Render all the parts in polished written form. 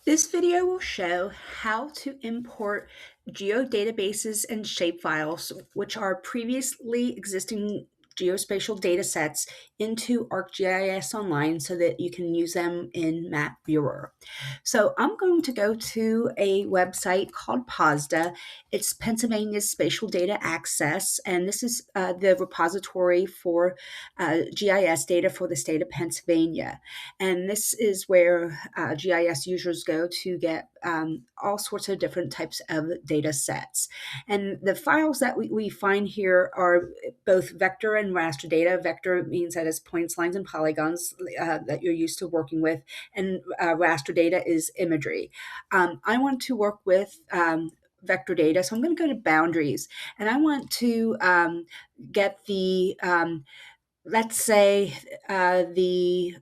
This video will show how to import geodatabases and shapefiles, which are previously existing geospatial data sets, into ArcGIS Online so that you can use them in Map Viewer. So I'm going to go to a website called POSDA. It's Pennsylvania's Spatial Data Access, and this is the repository for GIS data for the state of Pennsylvania. And this is where GIS users go to get all sorts of different types of data sets. And the files that we find here are both vector and raster data. Vector means that it's points, lines, and polygons that you're used to working with, and raster data is imagery. I want to work with vector data, so I'm going to go to boundaries, and I want to get the let's say the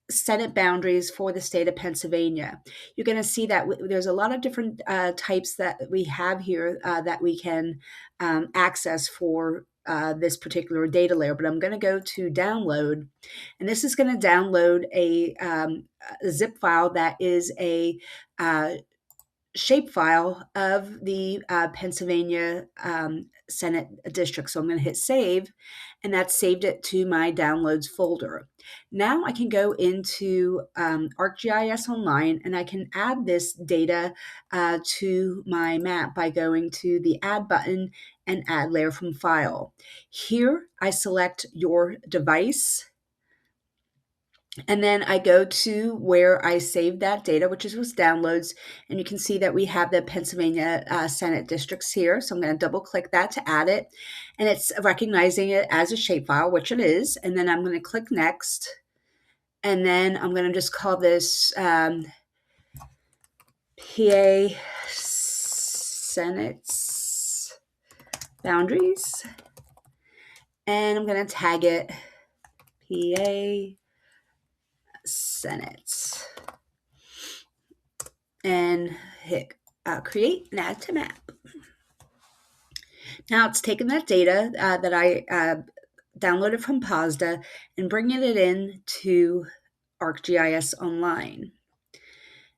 Senate boundaries for the state of Pennsylvania. You're going to see that there's a lot of different types that we have here that we can access for this particular data layer, but I'm going to go to download, and this is going to download a zip file that is a shapefile of the Pennsylvania Senate district. So I'm going to hit save, and that saved it to my downloads folder. Now I can go into ArcGIS Online, and I can add this data to my map by going to the Add button and Add Layer from File. Here I select your device, and then I go to where I saved that data, which was downloads, and you can see that we have the Pennsylvania Senate districts here. So I'm going to double click that to add it, and it's recognizing it as a shapefile, which it is. And then I'm going to click next, and then I'm going to just call this PA Senate's boundaries, and I'm going to tag it PA Senate, and hit create and add to map. Now it's taken that data that I downloaded from POSDA and bringing it in to ArcGIS Online.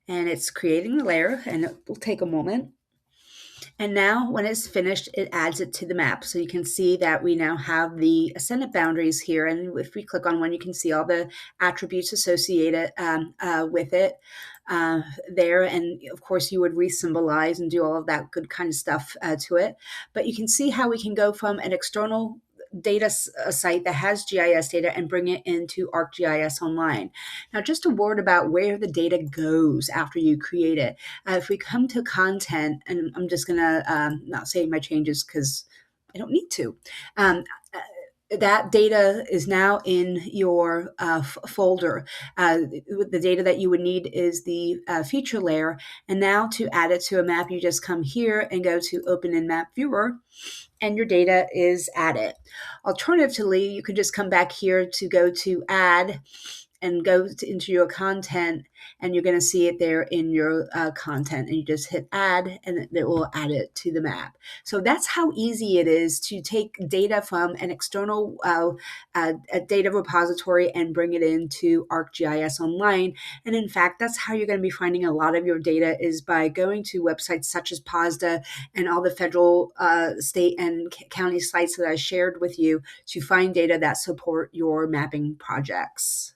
And it's creating the layer, and it will take a moment. And now when it's finished, it adds it to the map. So you can see that we now have the Senate boundaries here. And if we click on one, you can see all the attributes associated with it there. And of course, you would re-symbolize and do all of that good kind of stuff to it. But you can see how we can go from an external data site that has GIS data and bring it into ArcGIS Online. Now, just a word about where the data goes after you create it. If we come to content, and I'm just going to not save my changes because I don't need to. That data is now in your folder. The data that you would need is the feature layer. And now to add it to a map, you just come here and go to Open in Map Viewer, and your data is added. Alternatively, you could just come back here to go to Add and go into your content, and you're going to see it there in your content, and you just hit add, and it will add it to the map. So that's how easy it is to take data from an external data repository and bring it into ArcGIS Online. And in fact, that's how you're going to be finding a lot of your data, is by going to websites such as POSDA and all the federal, state, and county sites that I shared with you to find data that support your mapping projects.